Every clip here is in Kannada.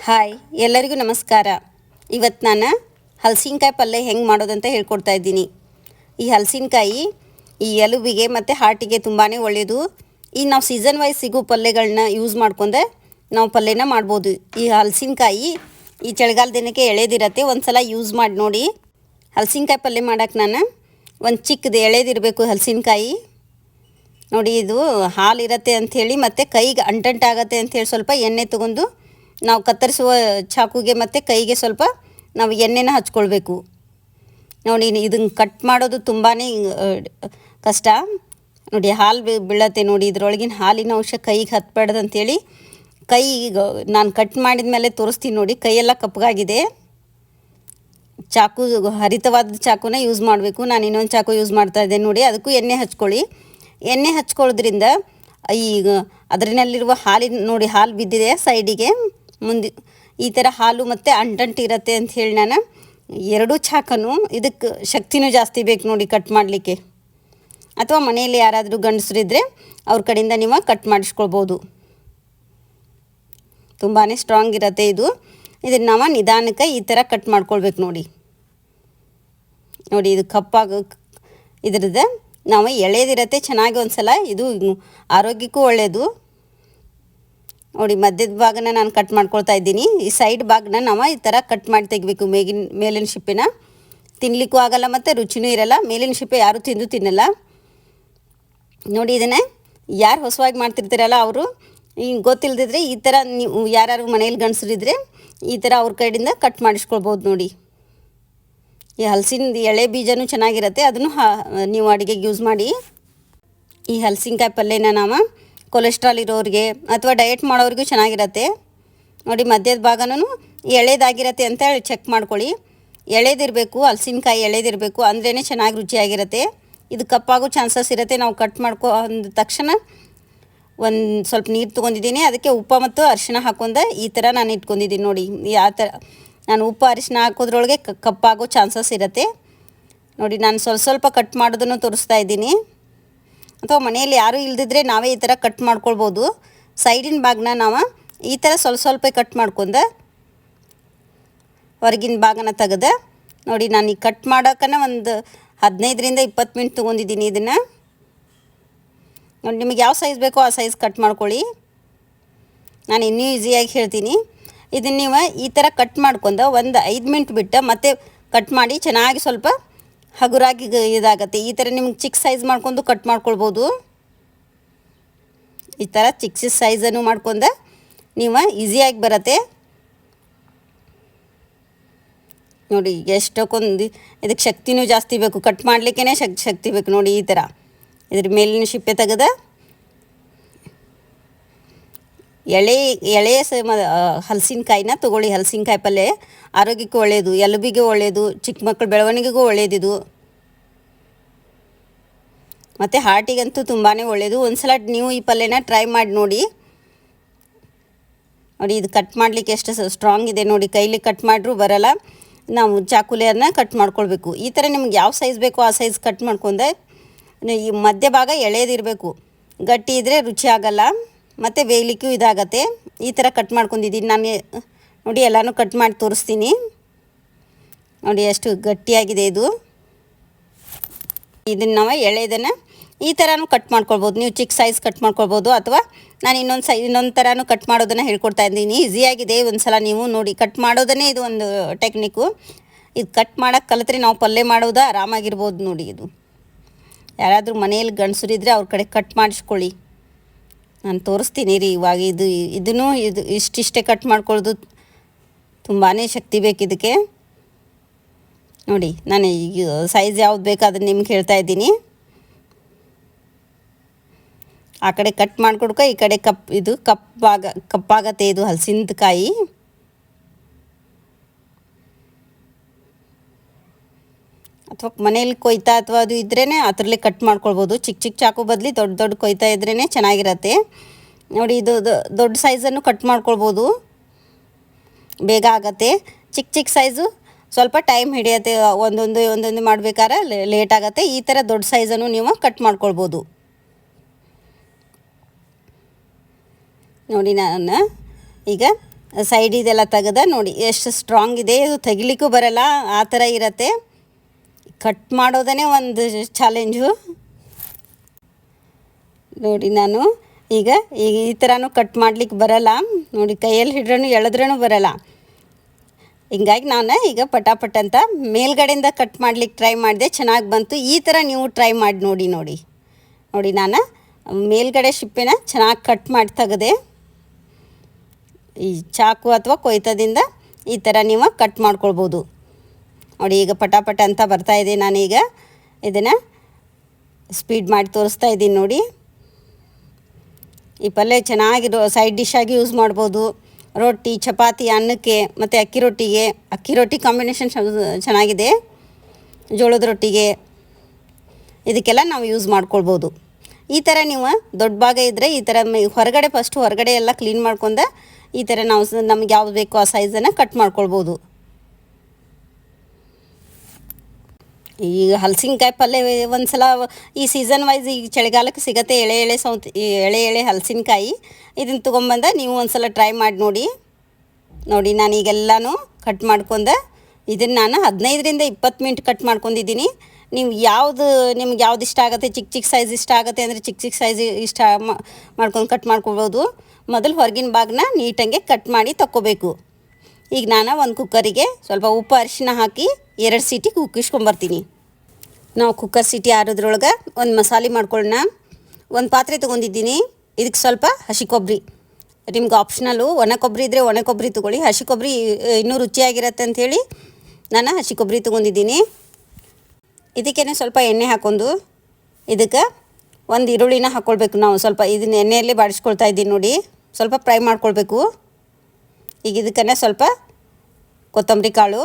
ಹಾಯ್ ಎಲ್ಲರಿಗೂ ನಮಸ್ಕಾರ. ಇವತ್ತು ನಾನು ಹಲಸಿನಕಾಯಿ ಪಲ್ಯ ಹೆಂಗೆ ಮಾಡೋದಂತ ಹೇಳ್ಕೊಡ್ತಾ ಇದ್ದೀನಿ. ಈ ಹಲಸಿನಕಾಯಿ ಈ ಎಲುಬಿಗೆ ಮತ್ತು ಹಾರ್ಟಿಗೆ ತುಂಬಾ ಒಳ್ಳೆಯದು. ಈ ನಾವು ಸೀಸನ್ ವೈಸ್ ಸಿಗೋ ಪಲ್ಯಗಳನ್ನ ಯೂಸ್ ಮಾಡ್ಕೊಂಡೆ ನಾವು ಪಲ್ಯನ ಮಾಡ್ಬೋದು. ಈ ಹಲಸಿನಕಾಯಿ ಈ ಚಳಿಗಾಲ ದಿನಕ್ಕೆ ಎಳೆದಿರತ್ತೆ, ಒಂದು ಸಲ ಯೂಸ್ ಮಾಡಿ ನೋಡಿ. ಹಲಸಿನಕಾಯಿ ಪಲ್ಯ ಮಾಡೋಕ್ಕೆ ನಾನು ಒಂದು ಚಿಕ್ಕದು ಎಳೆದಿರಬೇಕು ಹಲಸಿನಕಾಯಿ. ನೋಡಿ, ಇದು ಹಾಲು ಇರುತ್ತೆ ಅಂಥೇಳಿ ಮತ್ತು ಕೈಗೆ ಅಂಟಂಟಾಗತ್ತೆ ಅಂಥೇಳಿ ಸ್ವಲ್ಪ ಎಣ್ಣೆ ತೊಗೊಂಡು ನಾವು ಕತ್ತರಿಸುವ ಚಾಕುಗೆ ಮತ್ತು ಕೈಗೆ ಸ್ವಲ್ಪ ನಾವು ಎಣ್ಣೆನ ಹಚ್ಕೊಳ್ಬೇಕು. ನೋಡಿ, ಇದನ್ನು ಕಟ್ ಮಾಡೋದು ತುಂಬಾ ಕಷ್ಟ. ನೋಡಿ, ಹಾಲು ಬೀಳತ್ತೆ. ನೋಡಿ, ಇದರೊಳಗಿನ ಹಾಲಿನ ಅಂಶ ಕೈಗೆ ಹತ್ಬಾರ್ದು ಅಂಥೇಳಿ ನಾನು ಕಟ್ ಮಾಡಿದ ಮೇಲೆ ತೋರಿಸ್ತೀನಿ. ನೋಡಿ, ಕೈಯೆಲ್ಲ ಕಪ್ಪಗಾಗಿದೆ. ಚಾಕು ಹರಿತವಾದ ಚಾಕುನ ಯೂಸ್ ಮಾಡಬೇಕು. ನಾನು ಇನ್ನೊಂದು ಚಾಕು ಯೂಸ್ ಮಾಡ್ತಾಯಿದ್ದೆ. ನೋಡಿ, ಅದಕ್ಕೂ ಎಣ್ಣೆ ಹಚ್ಕೊಳ್ಳಿ. ಎಣ್ಣೆ ಹಚ್ಕೊಳ್ಳೋದ್ರಿಂದ ಈಗ ಅದರಲ್ಲಿರುವ ಹಾಲಿನ ನೋಡಿ ಹಾಲು ಬಿದ್ದಿದೆ ಸೈಡಿಗೆ ಮುಂದೆ ಈ ಥರ ಹಾಲು ಮತ್ತು ಅಂಟಂಟು ಇರುತ್ತೆ ಅಂಥೇಳಿ ನಾನು ಎರಡೂ ಚಾಕನು ಇದಕ್ಕೆ ಶಕ್ತಿನೂ ಜಾಸ್ತಿ ಬೇಕು ನೋಡಿ ಕಟ್ ಮಾಡಲಿಕ್ಕೆ. ಅಥವಾ ಮನೆಯಲ್ಲಿ ಯಾರಾದರೂ ಗಂಡಸರಿದ್ದರೆ ಅವ್ರ ಕಡೆಯಿಂದ ನೀವು ಕಟ್ ಮಾಡಿಸ್ಕೊಳ್ಬೋದು. ತುಂಬಾ ಸ್ಟ್ರಾಂಗ್ ಇರುತ್ತೆ ಇದು. ಇದನ್ನು ನಾವು ನಿಧಾನಕ್ಕೆ ಈ ಥರ ಕಟ್ ಮಾಡ್ಕೊಳ್ಬೇಕು. ನೋಡಿ, ಇದು ಇದ್ರದ್ದು ನಾವು ಎಳೆದಿರತ್ತೆ ಚೆನ್ನಾಗಿ. ಒಂದು ಸಲ ಇದು ಆರೋಗ್ಯಕ್ಕೂ ಒಳ್ಳೆಯದು. ನೋಡಿ, ಮಧ್ಯದ ಭಾಗನ ನಾನು ಕಟ್ ಮಾಡ್ಕೊಳ್ತಾ ಇದ್ದೀನಿ. ಈ ಸೈಡ್ ಭಾಗನ ನಾವು ಈ ಥರ ಕಟ್ ಮಾಡಿ ತೆಗಿಬೇಕು. ಮೇಲಿನ ಶಿಪ್ಪೆನ ತಿನ್ನಲಿಕ್ಕೂ ಆಗಲ್ಲ ಮತ್ತು ರುಚಿನೂ ಇರಲ್ಲ. ಮೇಲಿನ ಶಿಪ್ಪೆ ಯಾರೂ ತಿನ್ನಲ್ಲ. ನೋಡಿ, ಇದನ್ನೇ ಯಾರು ಹೊಸವಾಗಿ ಮಾಡ್ತಿರ್ತೀರಲ್ಲ ಅವರು ಹಿಂಗೆ ಗೊತ್ತಿಲ್ಲದಿದ್ರೆ ಈ ಥರ ನೀವು ಯಾರು ಮನೇಲಿ ಗಂಡಸರಿದ್ರೆ ಈ ಥರ ಅವ್ರ ಕಡೆಯಿಂದ ಕಟ್ ಮಾಡಿಸ್ಕೊಳ್ಬೋದು. ನೋಡಿ, ಈ ಹಲಸಿನ ಎಳೆ ಬೀಜನೂ ಚೆನ್ನಾಗಿರುತ್ತೆ, ಅದನ್ನು ನೀವು ಅಡುಗೆಗೆ ಯೂಸ್ ಮಾಡಿ. ಈ ಹಲಸಿನಕಾಯಿ ಪಲ್ಯನ ನಾವು ಕೊಲೆಸ್ಟ್ರಾಲ್ ಇರೋರಿಗೆ ಅಥವಾ ಡಯಟ್ ಮಾಡೋರಿಗೂ ಚೆನ್ನಾಗಿರುತ್ತೆ. ನೋಡಿ, ಮಧ್ಯದ ಭಾಗನೂ ಎಳೆದಾಗಿರತ್ತೆ ಅಂತ ಹೇಳಿ ಚೆಕ್ ಮಾಡ್ಕೊಳ್ಳಿ. ಎಳೆದಿರಬೇಕು, ಹಲಸಿನಕಾಯಿ ಎಳೆದಿರಬೇಕು ಅಂದ್ರೇ ಚೆನ್ನಾಗಿ ರುಚಿಯಾಗಿರುತ್ತೆ. ಇದು ಕಪ್ಪಾಗೋ ಚಾನ್ಸಸ್ ಇರುತ್ತೆ. ನಾವು ಕಟ್ ಅಂದ ತಕ್ಷಣ ಒಂದು ಸ್ವಲ್ಪ ನೀರು ತೊಗೊಂಡಿದ್ದೀನಿ, ಅದಕ್ಕೆ ಉಪ್ಪು ಮತ್ತು ಅರಿಶಿನ ಹಾಕೊಂಡು ಈ ಥರ ನಾನು ಇಟ್ಕೊಂಡಿದ್ದೀನಿ. ನೋಡಿ, ಆ ಥರ ನಾನು ಉಪ್ಪು ಅರಿಶಿನ ಹಾಕೋದ್ರೊಳಗೆ ಕಪ್ಪಾಗೋ ಚಾನ್ಸಸ್ ಇರುತ್ತೆ. ನೋಡಿ, ನಾನು ಸ್ವಲ್ಪ ಕಟ್ ಮಾಡೋದನ್ನು ತೋರಿಸ್ತಾ ಇದ್ದೀನಿ. ಅಥವಾ ಮನೆಯಲ್ಲಿ ಯಾರೂ ಇಲ್ದಿದ್ರೆ ನಾವೇ ಈ ಥರ ಕಟ್ ಮಾಡ್ಕೊಳ್ಬೋದು. ಸೈಡಿನ ಭಾಗನ ನಾವು ಈ ಥರ ಸ್ವಲ್ಪ ಕಟ್ ಮಾಡ್ಕೊಂಡು ಹೊರಗಿನ ಭಾಗನ ತೆಗೆದು ನೋಡಿ, ನಾನು ಈ ಕಟ್ ಮಾಡೋಕ್ಕನ ಒಂದು 15ರಿಂದ 20 ಮಿನಿಟ್ ತೊಗೊಂಡಿದ್ದೀನಿ ಇದನ್ನು. ನೋಡಿ, ನಿಮಗೆ ಯಾವ ಸೈಜ್ ಬೇಕೋ ಆ ಸೈಜ್ ಕಟ್ ಮಾಡ್ಕೊಳ್ಳಿ. ನಾನು ಇನ್ನೂ ಈಸಿಯಾಗಿ ಹೇಳ್ತೀನಿ. ಇದನ್ನು ನೀವು ಈ ಥರ ಕಟ್ ಮಾಡ್ಕೊಂಡು ಒಂದು 5 ಮಿನಿಟ್ ಬಿಟ್ಟು ಮತ್ತೆ ಕಟ್ ಮಾಡಿ ಚೆನ್ನಾಗಿ ಸ್ವಲ್ಪ ಹಗುರಾಗಿ ಇದಾಗತ್ತೆ. ಈ ಥರ ನಿಮ್ಗೆ ಚಿಕ್ಕ ಸೈಜ್ ಮಾಡ್ಕೊಂಡು ಕಟ್ ಮಾಡ್ಕೊಳ್ಬೋದು. ಈ ಥರ ಚಿಕ್ಕ ಸೈಜನ್ನು ಮಾಡ್ಕೊಂಡು ನೀವು ಈಸಿಯಾಗಿ ಬರುತ್ತೆ. ನೋಡಿ, ಎಷ್ಟಕ್ಕೊಂದು ಇದಕ್ಕೆ ಶಕ್ತಿನೂ ಜಾಸ್ತಿ ಬೇಕು. ಕಟ್ ಮಾಡಲಿಕ್ಕೇ ಶಕ್ತಿ ಬೇಕು. ನೋಡಿ, ಈ ಥರ ಇದ್ರ ಮೇಲಿನ ಶಿಪ್ಪೆ ತೆಗೆದು ಎಳೆಯ ಹಲಸಿನಕಾಯಿನ ತೊಗೊಳ್ಳಿ. ಹಲಸಿನಕಾಯಿ ಪಲ್ಯ ಆರೋಗ್ಯಕ್ಕೂ ಒಳ್ಳೆಯದು, ಎಲುಬಿಗೆ ಒಳ್ಳೆಯದು, ಚಿಕ್ಕ ಮಕ್ಕಳ ಬೆಳವಣಿಗೆಗೂ ಒಳ್ಳೆಯದಿದು ಮತ್ತು ಹಾರ್ಟಿಗಂತೂ ತುಂಬಾ ಒಳ್ಳೆಯದು. ಒಂದು ಸಲ ನೀವು ಈ ಪಲ್ಯನ ಟ್ರೈ ಮಾಡಿ ನೋಡಿ. ನೋಡಿ, ಇದು ಕಟ್ ಮಾಡಲಿಕ್ಕೆ ಎಷ್ಟು ಸ್ಟ್ರಾಂಗ್ ಇದೆ ನೋಡಿ. ಕೈಲಿ ಕಟ್ ಮಾಡಿದ್ರೂ ಬರಲ್ಲ. ನಾವು ಚಾಕುಲಿಯನ್ನ ಕಟ್ ಮಾಡ್ಕೊಳ್ಬೇಕು. ಈ ಥರ ನಿಮ್ಗೆ ಯಾವ ಸೈಜ್ ಬೇಕೋ ಆ ಸೈಜ್ ಕಟ್ ಮಾಡ್ಕೊಂಡೆ ಈ ಮಧ್ಯ ಭಾಗ ಎಳೆದಿರಬೇಕು. ಗಟ್ಟಿ ಇದ್ದರೆ ರುಚಿ ಆಗಲ್ಲ ಮತ್ತು ಬೇಯಲಿಕ್ಕೂ ಇದಾಗತ್ತೆ. ಈ ಥರ ಕಟ್ ಮಾಡ್ಕೊಂಡಿದ್ದೀನಿ ನಾನು. ನೋಡಿ, ಎಲ್ಲನೂ ಕಟ್ ಮಾಡಿ ತೋರಿಸ್ತೀನಿ. ನೋಡಿ, ಎಷ್ಟು ಗಟ್ಟಿಯಾಗಿದೆ ಇದು. ಇದನ್ನು ನಾವು ಎಳೆದನ್ನು ಈ ಥರನೂ ಕಟ್ ಮಾಡ್ಕೊಳ್ಬೋದು. ನೀವು ಚಿಕ್ಕ ಸೈಜ್ ಕಟ್ ಮಾಡ್ಕೊಳ್ಬೋದು. ಅಥವಾ ನಾನು ಇನ್ನೊಂದು ಥರನೂ ಕಟ್ ಮಾಡೋದನ್ನು ಹೇಳ್ಕೊಡ್ತಾ ಇದ್ದೀನಿ. ಈಸಿಯಾಗಿದೆ. ಒಂದು ಸಲ ನೀವು ನೋಡಿ ಕಟ್ ಮಾಡೋದನ್ನೇ ಇದು ಒಂದು ಟೆಕ್ನಿಕ್ಕು. ಇದು ಕಟ್ ಮಾಡೋಕ್ಕೆ ಕಲಿತ್ರೆ ನಾವು ಪಲ್ಯ ಮಾಡೋದು ಆರಾಮಾಗಿರ್ಬೋದು. ನೋಡಿ, ಇದು ಯಾರಾದರೂ ಮನೆಯಲ್ಲಿ ಗಂಡಸರಿದ್ದರೆ ಅವ್ರ ಕಡೆ ಕಟ್ ಮಾಡಿಸ್ಕೊಳ್ಳಿ. ನಾನು ತೋರಿಸ್ತೀನಿ ರೀ ಇವಾಗ. ಇದನ್ನು ಇಷ್ಟಿಷ್ಟೇ ಕಟ್ ಮಾಡ್ಕೊಳ್ಳೋದು ತುಂಬಾ ಶಕ್ತಿ ಬೇಕು ಇದಕ್ಕೆ. ನೋಡಿ, ನಾನು ಈಗ ಸೈಜ್ ಯಾವ್ದು ಬೇಕು ಅದನ್ನು ನಿಮ್ಗೆ ಹೇಳ್ತಾ ಇದ್ದೀನಿ. ಆ ಕಡೆ ಕಟ್ ಮಾಡ್ಕೊಡ್ಕೊ, ಈ ಕಡೆ ಕಪ್ಪಾಗತ್ತೆ ಇದು ಹಲಸಿನಕಾಯಿ. ಅಥವಾ ಮನೇಲಿ ಕೊಯ್ತಾ ಅಥವಾ ಅದು ಇದ್ರೇ ಅದರಲ್ಲೇ ಕಟ್ ಮಾಡ್ಕೊಳ್ಬೋದು. ಚಿಕ್ಕ ಚಾಕು ಬದಲಿ ದೊಡ್ಡ ಕೊಯ್ತಾ ಇದ್ರೇ ಚೆನ್ನಾಗಿರತ್ತೆ. ನೋಡಿ, ಇದು ದೊಡ್ಡ ಸೈಜನ್ನು ಕಟ್ ಮಾಡ್ಕೊಳ್ಬೋದು, ಬೇಗ ಆಗತ್ತೆ. ಚಿಕ್ಕ ಸೈಜು ಸ್ವಲ್ಪ ಟೈಮ್ ಹಿಡಿಯುತ್ತೆ. ಒಂದೊಂದು ಮಾಡಬೇಕಾದ್ರೆ ಲೇಟ್ ಆಗುತ್ತೆ. ಈ ಥರ ದೊಡ್ಡ ಸೈಜನ್ನು ನೀವು ಕಟ್ ಮಾಡ್ಕೊಳ್ಬೋದು. ನೋಡಿ, ನಾನು ಈಗ ಸೈಡ್ ಇದೆಲ್ಲ ತೆಗೆದ ನೋಡಿ ಎಷ್ಟು ಸ್ಟ್ರಾಂಗ್ ಇದೆ. ಇದು ತೆಗಿಲಿಕ್ಕೂ ಬರಲ್ಲ, ಆ ಥರ ಇರತ್ತೆ. ಕಟ್ ಮಾಡೋದೇ ಒಂದು ಚಾಲೆಂಜು. ನೋಡಿ ನಾನು ಈಗ ಈ ಥರನೂ ಕಟ್ ಮಾಡ್ಲಿಕ್ಕೆ ಬರಲ್ಲ ನೋಡಿ, ಕೈಯಲ್ಲಿ ಹಿಡ್ರೂ ಎಳೆದ್ರೂ ಬರಲ್ಲ. ಹಿಂಗಾಗಿ ನಾನು ಈಗ ಪಟಾಪಟ್ ಅಂತ ಮೇಲ್ಗಡೆಯಿಂದ ಕಟ್ ಮಾಡ್ಲಿಕ್ಕೆ ಟ್ರೈ ಮಾಡಿದೆ, ಚೆನ್ನಾಗಿ ಬಂತು. ಈ ಥರ ನೀವು ಟ್ರೈ ಮಾಡಿ ನೋಡಿ ನಾನು ಮೇಲ್ಗಡೆ ಶಿಪ್ಪೆನ ಚೆನ್ನಾಗಿ ಕಟ್ ಮಾಡಿ ತೆಗೆದೆ. ಈ ಚಾಕು ಅಥವಾ ಕೊಯ್ತದಿಂದ ಈ ಥರ ನೀವು ಕಟ್ ಮಾಡ್ಕೊಳ್ಬೋದು ನೋಡಿ. ಈಗ ಪಟಾಪಟ್ ಅಂತ ಬರ್ತಾಯಿದೆ. ನಾನೀಗ ಇದನ್ನು ಸ್ಪೀಡ್ ಮಾಡಿ ತೋರಿಸ್ತಾ ಇದ್ದೀನಿ ನೋಡಿ. ಈ ಪಲ್ಯ ಚೆನ್ನಾಗಿರೋ ಸೈಡ್ ಡಿಶ್ ಆಗಿ ಯೂಸ್ ಮಾಡ್ಬೋದು. ರೊಟ್ಟಿ, ಚಪಾತಿ, ಅನ್ನಕ್ಕೆ ಮತ್ತು ಅಕ್ಕಿ ರೊಟ್ಟಿ ಕಾಂಬಿನೇಷನ್ ಚೆನ್ನಾಗಿದೆ. ಜೋಳದ ರೊಟ್ಟಿಗೆ ಇದಕ್ಕೆಲ್ಲ ನಾವು ಯೂಸ್ ಮಾಡ್ಕೊಳ್ಬೋದು. ಈ ಥರ ನೀವು ದೊಡ್ಡ ಭಾಗ ಇದ್ದರೆ ಈ ಥರ ಹೊರಗಡೆ ಎಲ್ಲ ಕ್ಲೀನ್ ಮಾಡ್ಕೊಂಡು ಈ ಥರ ನಾವು ನಮ್ಗೆ ಯಾವ್ದು ಬೇಕೋ ಆ ಸೈಜನ್ನು ಕಟ್ ಮಾಡ್ಕೊಳ್ಬೋದು. ಈಗ ಹಲಸಿನಕಾಯಿ ಪಲ್ಯ ಒಂದು ಸಲ ಈ ಸೀಸನ್ ವೈಸ್ ಈಗ ಚಳಿಗಾಲಕ್ಕೆ ಸಿಗುತ್ತೆ, ಎಳೆ ಹಲಸಿನಕಾಯಿ. ಇದನ್ನು ತೊಗೊಂಬಂದ ನೀವು ಒಂದು ಸಲ ಟ್ರೈ ಮಾಡಿ ನೋಡಿ. ನಾನು ಈಗೆಲ್ಲನೂ ಕಟ್ ಮಾಡ್ಕೊಂಡೆ. ಇದನ್ನು ನಾನು 15ರಿಂದ 20 ಮಿನಿಟ್ ಕಟ್ ಮಾಡ್ಕೊಂಡಿದ್ದೀನಿ. ನೀವು ನಿಮ್ಗೆ ಯಾವ್ದು ಇಷ್ಟ ಆಗುತ್ತೆ, ಚಿಕ್ಕ ಸೈಜ್ ಇಷ್ಟ ಆಗುತ್ತೆ ಅಂದರೆ ಚಿಕ್ಕ ಸೈಜ್ ಇಷ್ಟ ಮಾಡ್ಕೊಂಡು ಕಟ್ ಮಾಡ್ಕೊಳ್ಬೋದು. ಮೊದಲು ಹೊರಗಿನ ಭಾಗನ ನೀಟಾಗೆ ಕಟ್ ಮಾಡಿ ತಕ್ಕೋಬೇಕು. ಈಗ ನಾನು ಒಂದು ಕುಕ್ಕರಿಗೆ ಸ್ವಲ್ಪ ಉಪ್ಪು ಅರಿಶಿನ ಹಾಕಿ 2 ಸೀಟಿ ಕುಕ್ಕಿಸ್ಕೊಂಬರ್ತೀನಿ. ನಾವು ಕುಕ್ಕರ್ ಸೀಟಿ ಆರೋದ್ರೊಳಗೆ ಒಂದು ಮಸಾಲೆ ಮಾಡ್ಕೊಳ್ಳೋಣ. ಒಂದು ಪಾತ್ರೆ ತೊಗೊಂಡಿದ್ದೀನಿ. ಇದಕ್ಕೆ ಸ್ವಲ್ಪ ಹಸಿ ಕೊಬ್ಬರಿ, ನಿಮ್ಗೆ ಆಪ್ಷನಲ್ಲು ಒಣ ಕೊಬ್ಬರಿ ಇದ್ದರೆ ಒಣ ಕೊಬ್ಬರಿ ತೊಗೊಳ್ಳಿ. ಹಸಿ ಕೊಬ್ಬರಿ ಇನ್ನೂ ರುಚಿಯಾಗಿರುತ್ತೆ ಅಂಥೇಳಿ ನಾನು ಹಸಿ ಕೊಬ್ಬರಿ ತೊಗೊಂಡಿದ್ದೀನಿ. ಇದಕ್ಕೇನೆ ಸ್ವಲ್ಪ ಎಣ್ಣೆ ಹಾಕ್ಕೊಂಡು ಇದಕ್ಕೆ ಒಂದು ಈರುಳ್ಳಿನ ಹಾಕ್ಕೊಳ್ಬೇಕು. ನಾವು ಸ್ವಲ್ಪ ಇದನ್ನ ಎಣ್ಣೆಯಲ್ಲಿ ಬಾಡಿಸ್ಕೊಳ್ತಾ ಇದ್ದೀನಿ ನೋಡಿ. ಸ್ವಲ್ಪ ಫ್ರೈ ಮಾಡ್ಕೊಳ್ಬೇಕು. ಈಗ ಇದಕ್ಕೇ ಸ್ವಲ್ಪ ಕೊತ್ತಂಬರಿ ಕಾಳು,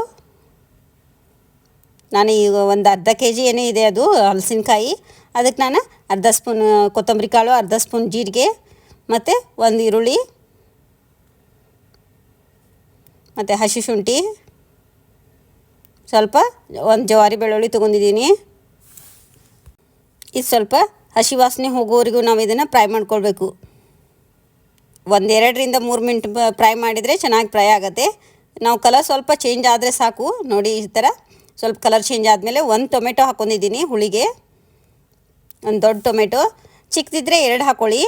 ನಾನು ಈಗ ಒಂದು ಅರ್ಧ kg ಏನೇ ಇದೆ ಅದು ಹಲಸಿನಕಾಯಿ, ಅದಕ್ಕೆ ನಾನು ಅರ್ಧ ಸ್ಪೂನ್ ಕೊತ್ತಂಬರಿ ಕಾಳು, ಅರ್ಧ ಸ್ಪೂನ್ ಜೀರಿಗೆ ಮತ್ತು ಒಂದು ಈರುಳ್ಳಿ ಮತ್ತು ಹಸಿ ಶುಂಠಿ, ಸ್ವಲ್ಪ ಒಂದು ಜವಾರಿ ಬೆಳ್ಳುಳ್ಳಿ ತೊಗೊಂಡಿದ್ದೀನಿ. ಇದು ಸ್ವಲ್ಪ ಹಸಿ ವಾಸನೆ ಹೋಗೋವರೆಗೂ ನಾವು ಇದನ್ನು ಫ್ರೈ ಮಾಡ್ಕೊಳ್ಬೇಕು. 1-2ರಿಂದ 3 ಮಿನಿಟ್ ಫ್ರೈ ಮಾಡಿದರೆ ಚೆನ್ನಾಗಿ ಫ್ರೈ ಆಗುತ್ತೆ. ನಾವು ಕಲರ್ ಸ್ವಲ್ಪ ಚೇಂಜ್ ಆದರೆ ಸಾಕು ನೋಡಿ. ಈ ಥರ ಸ್ವಲ್ಪ ಕಲರ್ ಚೇಂಜ್ ಆದಮೇಲೆ ಒಂದು ಟೊಮೆಟೊ ಹಾಕ್ಕೊಂಡಿದ್ದೀನಿ ಹುಳಿಗೆ. ಒಂದು ದೊಡ್ಡ ಟೊಮೆಟೊ, ಚಿಕ್ಕದಿದ್ದರೆ 2 ಹಾಕ್ಕೊಳ್ಳಿ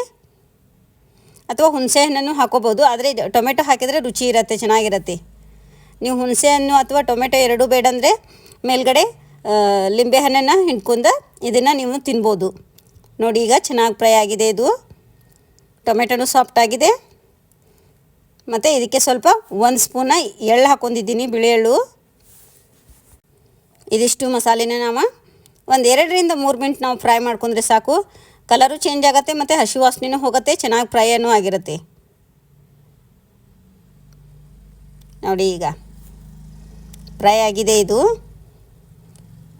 ಅಥವಾ ಹುಣಸೆ ಹಣ್ಣನ್ನು ಹಾಕೋಬೋದು. ಆದರೆ ಟೊಮೆಟೊ ಹಾಕಿದರೆ ರುಚಿ ಇರುತ್ತೆ, ಚೆನ್ನಾಗಿರುತ್ತೆ. ನೀವು ಹುಣಸೆ ಹಣ್ಣು ಅಥವಾ ಟೊಮೆಟೊ ಎರಡೂ ಬೇಡ ಅಂದರೆ ಮೇಲ್ಗಡೆ ಲಿಂಬೆ ಹಣ್ಣನ್ನು ಹಿಂಡ್ಕೊಂಡು ಇದನ್ನು ನೀವು ತಿನ್ಬೋದು ನೋಡಿ. ಈಗ ಚೆನ್ನಾಗಿ ಫ್ರೈ ಆಗಿದೆ. ಇದು ಟೊಮೆಟೊನೂ ಸಾಫ್ಟ್ ಆಗಿದೆ. ಮತ್ತು ಇದಕ್ಕೆ ಸ್ವಲ್ಪ 1 ಸ್ಪೂನ ಎಳ್ಳು ಹಾಕ್ಕೊಂಡಿದ್ದೀನಿ, ಬಿಳಿ ಎಳ್ಳು. ಇದಿಷ್ಟು ಮಸಾಲೆನ ನಾವು 1-2ರಿಂದ 3 ಮಿನಿಟ್ ನಾವು ಫ್ರೈ ಮಾಡ್ಕೊಂಡ್ರೆ ಸಾಕು. ಕಲರು ಚೇಂಜ್ ಆಗುತ್ತೆ ಮತ್ತು ಹಸಿ ವಾಸನೆಯೂ ಹೋಗುತ್ತೆ, ಚೆನ್ನಾಗಿ ಫ್ರೈನೂ ಆಗಿರುತ್ತೆ ನೋಡಿ. ಈಗ ಫ್ರೈ ಆಗಿದೆ ಇದು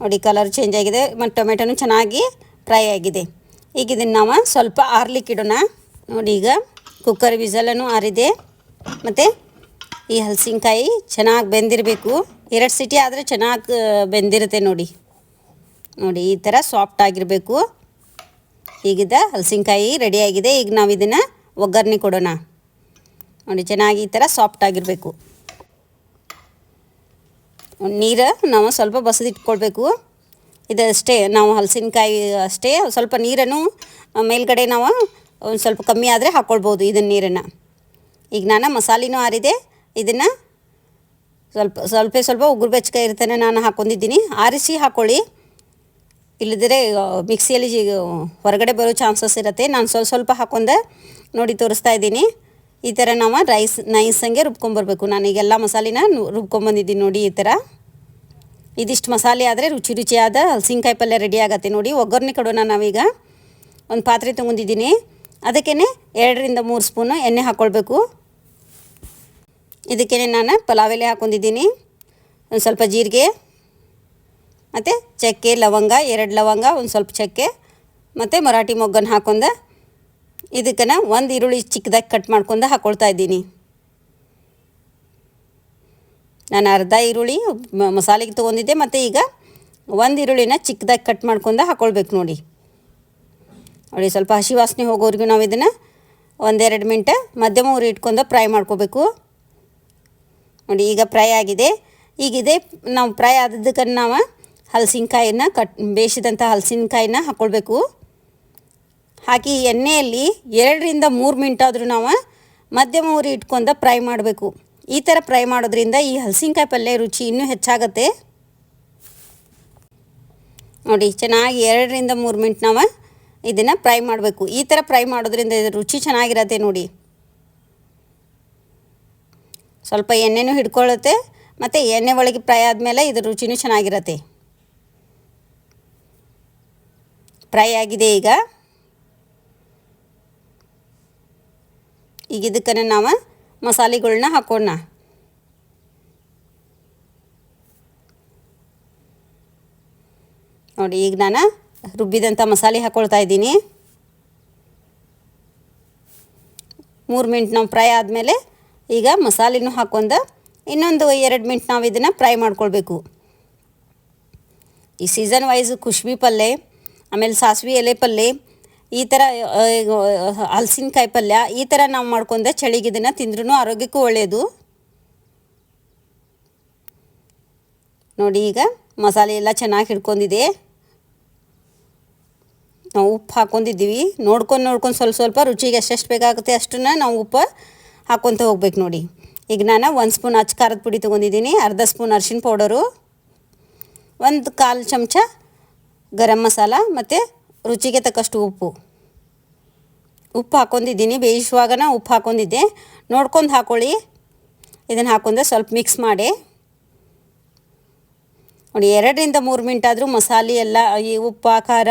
ನೋಡಿ, ಕಲರ್ ಚೇಂಜ್ ಆಗಿದೆ ಮತ್ತು ಟೊಮೆಟೊನೂ ಚೆನ್ನಾಗಿ ಫ್ರೈ ಆಗಿದೆ. ಈಗ ಇದನ್ನು ನಾವು ಸ್ವಲ್ಪ ಆರ್ಲಿಕ್ಕೆ ಇಡೋಣ ನೋಡಿ. ಈಗ ಕುಕ್ಕರ್ ವಿಸಲನ್ನು ಆರಿದೆ ಮತ್ತು ಈ ಹಲಸಿನಕಾಯಿ ಚೆನ್ನಾಗಿ ಬೆಂದಿರಬೇಕು. 2 ಸೀಟಿ ಆದರೆ ಚೆನ್ನಾಗಿ ಬೆಂದಿರುತ್ತೆ ನೋಡಿ. ಈ ಥರ ಸಾಫ್ಟ್ ಆಗಿರಬೇಕು. ಈಗಿದ ಹಲಸಿನಕಾಯಿ ರೆಡಿಯಾಗಿದೆ. ಈಗ ನಾವು ಇದನ್ನು ಒಗ್ಗರಣೆ ಕೊಡೋಣ ನೋಡಿ. ಚೆನ್ನಾಗಿ ಈ ಥರ ಸಾಫ್ಟ್ ಆಗಿರಬೇಕು. ನೀರು ನಾವು ಸ್ವಲ್ಪ ಬಸದಿಟ್ಕೊಳ್ಬೇಕು. ಇದಷ್ಟೇ, ನಾವು ಹಲಸಿನಕಾಯಿ ಅಷ್ಟೇ. ಸ್ವಲ್ಪ ನೀರನ್ನು ಮೇಲ್ಗಡೆ ನಾವು ಒಂದು ಸ್ವಲ್ಪ ಕಮ್ಮಿ ಆದರೆ ಹಾಕ್ಕೊಳ್ಬೋದು ಇದನ್ನ ನೀರನ್ನು. ಈಗ ನಾನು ಮಸಾಲೆನೂ ಆರಿದೆ. ಇದನ್ನು ಸ್ವಲ್ಪ ಉಗುರು ಬೆಚ್ಚಗೆ ಇರ್ತಾನೆ ನಾನು ಹಾಕ್ಕೊಂಡಿದ್ದೀನಿ. ಆರಿಸಿ ಹಾಕ್ಕೊಳ್ಳಿ, ಇಲ್ಲದಿದ್ದರೆ ಮಿಕ್ಸಿಯಲ್ಲಿ ಹೊರಗಡೆ ಬರೋ ಚಾನ್ಸಸ್ ಇರುತ್ತೆ. ನಾನು ಸ್ವಲ್ಪ ಹಾಕ್ಕೊಂಡೆ ನೋಡಿ ತೋರಿಸ್ತಾ ಇದ್ದೀನಿ. ಈ ಥರ ನಾವು ನೈಸಂಗೆ ರುಬ್ಕೊಂಬರ್ಬೇಕು. ನಾನು ಈಗೆಲ್ಲ ಮಸಾಲೆನ ರುಬ್ಕೊಂಬಂದಿದ್ದೀನಿ ನೋಡಿ. ಈ ಥರ ಇದಿಷ್ಟು ಮಸಾಲೆ ಆದರೆ ರುಚಿಯಾದ ಹಲಸಿನಕಾಯಿ ಪಲ್ಯ ರೆಡಿ ಆಗುತ್ತೆ ನೋಡಿ. ಒಗ್ಗರಣೆ ಕೊಡೋಣ. ನಾವೀಗ ಒಂದು ಪಾತ್ರೆ ತೊಗೊಂಡಿದ್ದೀನಿ. ಅದಕ್ಕೇ 2ರಿಂದ 3 ಸ್ಪೂನು ಎಣ್ಣೆ ಹಾಕ್ಕೊಳ್ಬೇಕು. ಇದಕ್ಕೇ ನಾನು ಪಲಾವ್ ಎಲೆ ಹಾಕ್ಕೊಂಡಿದ್ದೀನಿ, ಒಂದು ಸ್ವಲ್ಪ ಜೀರಿಗೆ ಮತ್ತು ಚಕ್ಕೆ, ಲವಂಗ 2 ಲವಂಗ, ಒಂದು ಸ್ವಲ್ಪ ಚಕ್ಕೆ ಮತ್ತು ಮರಾಠಿ ಮೊಗ್ಗನ್ನು ಹಾಕ್ಕೊಂಡು ಇದಕ್ಕೆ ಒಂದು ಈರುಳ್ಳಿ ಚಿಕ್ಕದಾಗಿ ಕಟ್ ಮಾಡ್ಕೊಂಡು ಹಾಕ್ಕೊಳ್ತಾ ಇದ್ದೀನಿ. ನಾನು ಅರ್ಧ ಈರುಳ್ಳಿ ಮಸಾಲೆಗೆ ತೊಗೊಂಡಿದ್ದೆ ಮತ್ತು ಈಗ ಒಂದು ಈರುಳ್ಳಿನ ಚಿಕ್ಕದಾಗಿ ಕಟ್ ಮಾಡ್ಕೊಂಡು ಹಾಕ್ಕೊಳ್ಬೇಕು ನೋಡಿ. ಸ್ವಲ್ಪ ಹಸಿ ವಾಸನೆ ಹೋಗೋವರೆಗೂ ನಾವು ಇದನ್ನು 1-2 ಮಿನಿಟ್ ಮಧ್ಯಮ ಉರಿ ಇಟ್ಕೊಂಡು ಫ್ರೈ ಮಾಡ್ಕೋಬೇಕು. ನೋಡಿ ಈಗ ಫ್ರೈ ಆಗಿದೆ. ಈಗ ಇದೇ ನಾವು ಫ್ರೈ ಆದದ್ದಕ್ಕೆ ನಾವು ಹಲಸಿನಕಾಯಿನ ಬೇಯಿಸಿದಂಥ ಹಲಸಿನಕಾಯಿನ ಹಾಕ್ಕೊಳ್ಬೇಕು. ಹಾಕಿ ಎಣ್ಣೆಯಲ್ಲಿ 2-3 ಮಿನಿಟ್ ನಾವು ಮಧ್ಯಮ ಉರಿ ಇಟ್ಕೊಂಡು ಫ್ರೈ ಮಾಡಬೇಕು. ಈ ಥರ ಫ್ರೈ ಮಾಡೋದ್ರಿಂದ ಈ ಹಲಸಿನಕಾಯಿ ಪಲ್ಯ ರುಚಿ ಇನ್ನೂ ಹೆಚ್ಚಾಗುತ್ತೆ. ನೋಡಿ ಚೆನ್ನಾಗಿ 2-3 ಮಿನಿಟ್ ನಾವು ಇದನ್ನು ಫ್ರೈ ಮಾಡಬೇಕು. ಈ ಥರ ಫ್ರೈ ಮಾಡೋದ್ರಿಂದ ಇದು ರುಚಿ ಚೆನ್ನಾಗಿರತ್ತೆ ನೋಡಿ. ಸ್ವಲ್ಪ ಎಣ್ಣೆನೂ ಹಿಡ್ಕೊಳ್ಳುತ್ತೆ ಮತ್ತು ಎಣ್ಣೆ ಒಳಗೆ ಫ್ರೈ ಆದಮೇಲೆ ಇದ್ರ ರುಚಿನೂ ಚೆನ್ನಾಗಿರತ್ತೆ. ಫ್ರೈ ಆಗಿದೆ ಈಗ ಇದಕ್ಕೆ ನಾವು ಮಸಾಲೆಗಳನ್ನ ಹಾಕೋಣ. ನೋಡಿ ಈಗ ನಾನು ರುಬ್ಬಿದಂಥ ಮಸಾಲೆ ಹಾಕ್ಕೊಳ್ತಾ ಇದ್ದೀನಿ. 3 ಮಿನಿಟ್ ನಾವು ಫ್ರೈ ಆದಮೇಲೆ ಈಗ ಮಸಾಲೆನೂ ಹಾಕ್ಕೊಂಡು ಇನ್ನೊಂದು 2 ಮಿನಿಟ್ ನಾವು ಇದನ್ನು ಫ್ರೈ ಮಾಡ್ಕೊಳ್ಬೇಕು. ಈ ಸೀಸನ್ ವೈಸ್ ಕುಷ್ಬಿ ಪಲ್ಯ, ಆಮೇಲೆ ಸಾಸಿವೆ ಎಲೆ ಪಲ್ಯ, ಈ ಥರ ಹಲಸಿನಕಾಯಿ ಪಲ್ಯ ಈ ಥರ ನಾವು ಮಾಡ್ಕೊಂಡು ಚಳಿಗೆ ಇದನ್ನು ತಿಂದ್ರೂ ಆರೋಗ್ಯಕ್ಕೂ ಒಳ್ಳೆಯದು. ನೋಡಿ ಈಗ ಮಸಾಲೆ ಎಲ್ಲ ಚೆನ್ನಾಗಿ ಹಿಡ್ಕೊಂಡಿದೆ. ನಾವು ಉಪ್ಪು ಹಾಕ್ಕೊಂಡಿದ್ದೀವಿ. ನೋಡ್ಕೊಂಡು ಸ್ವಲ್ಪ ರುಚಿಗೆ ಎಷ್ಟೆಷ್ಟು ಬೇಕಾಗುತ್ತೆ ಅಷ್ಟನ್ನು ನಾವು ಉಪ್ಪು ಹಾಕ್ಕೊತ ಹೋಗ್ಬೇಕು. ನೋಡಿ ಈಗ ನಾನು 1 ಸ್ಪೂನ್ ಅಚ್ಚ ಖಾರದ ಪುಡಿ ತೊಗೊಂಡಿದ್ದೀನಿ, ಅರ್ಧ ಸ್ಪೂನ್ ಅರಿಶಿನ ಪೌಡರು, 1/4 ಚಮಚ ಗರಂ ಮಸಾಲ ಮತ್ತು ರುಚಿಗೆ ತಕ್ಕಷ್ಟು ಉಪ್ಪು ಹಾಕ್ಕೊಂಡಿದ್ದೀನಿ. ಬೇಯಿಸುವಾಗ ಉಪ್ಪು ಹಾಕ್ಕೊಂಡಿದ್ದೆ, ನೋಡ್ಕೊಂಡು ಹಾಕ್ಕೊಳ್ಳಿ. ಇದನ್ನು ಹಾಕ್ಕೊಂಡ್ರೆ ಸ್ವಲ್ಪ ಮಿಕ್ಸ್ ಮಾಡಿ ನೋಡಿ. 2-3 ಮಿನಿಟ್ ಆದರೂ ಮಸಾಲೆ ಎಲ್ಲ ಈ ಉಪ್ಪು ಖಾರ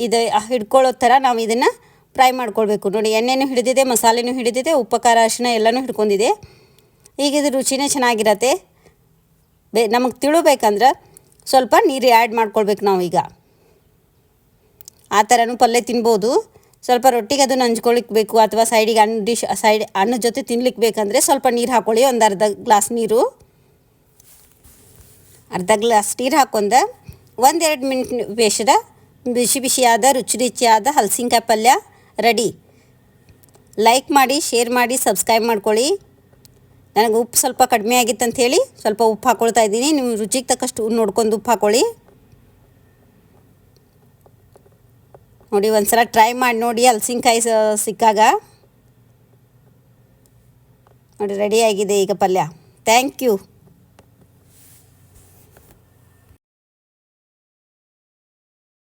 ಇದು ಹಿಡ್ಕೊಳ್ಳೋ ಥರ ನಾವು ಇದನ್ನು ಫ್ರೈ ಮಾಡ್ಕೊಳ್ಬೇಕು. ನೋಡಿ ಎಣ್ಣೆನೂ ಹಿಡಿದಿದೆ, ಮಸಾಲೆನೂ ಹಿಡಿದಿದೆ, ಉಪ್ಪು ಖಾರ ಅರಿಶಿನ ಎಲ್ಲನೂ ಹಿಡ್ಕೊಂಡಿದೆ. ಈಗ ಇದು ರುಚಿನೇ ಚೆನ್ನಾಗಿರತ್ತೆ. ನಮಗೆ ತಿಳಬೇಕಂದ್ರೆ ಸ್ವಲ್ಪ ನೀರು ಆ್ಯಡ್ ಮಾಡ್ಕೊಳ್ಬೇಕು ನಾವು. ಈಗ ಆ ಥರನೂ ಪಲ್ಯ ತಿನ್ಬೋದು. ಸ್ವಲ್ಪ ರೊಟ್ಟಿಗೆ ಅದು ನಂಚ್ಕೊಳಿಕ್ಕೆ ಬೇಕು ಅಥವಾ ಸೈಡಿಗೆ ಅನ್ನದ ಜೊತೆ ತಿನ್ಲಿಕ್ಕೆ ಬೇಕಂದರೆ ಸ್ವಲ್ಪ ನೀರು ಹಾಕ್ಕೊಳ್ಳಿ. ಒಂದು ಅರ್ಧ ಗ್ಲಾಸ್ ನೀರು ಹಾಕ್ಕೊಂಡು 1-2 ಮಿನಿಟ್ ಬೇಯಿಸಿದ ಬಿಸಿಯಾದ ರುಚಿಯಾದ ಹಲಸಿನಕಾಯಿ ಪಲ್ಯ ರೆಡಿ. ಲೈಕ್ ಮಾಡಿ, ಶೇರ್ ಮಾಡಿ, ಸಬ್ಸ್ಕ್ರೈಬ್ ಮಾಡ್ಕೊಳ್ಳಿ. ನನಗೆ ಉಪ್ಪು ಸ್ವಲ್ಪ ಕಡಿಮೆ ಆಗಿತ್ತು ಅಂಥೇಳಿ ಸ್ವಲ್ಪ ಉಪ್ಪು ಹಾಕ್ಕೊಳ್ತಾ ಇದ್ದೀನಿ. ನಿಮ್ಮ ರುಚಿಗೆ ತಕ್ಕಷ್ಟು ನೋಡ್ಕೊಂಡು ಉಪ್ಪು ಹಾಕ್ಕೊಳ್ಳಿ. ನೋಡಿ ಒಂದು ಸಲ ಟ್ರೈ ಮಾಡಿ ನೋಡಿ ಹಲಸಿನಕಾಯಿ ಸಿಕ್ಕಾಗ. ನೋಡಿ ರೆಡಿಯಾಗಿದೆ ಈಗ ಪಲ್ಯ. Thank you.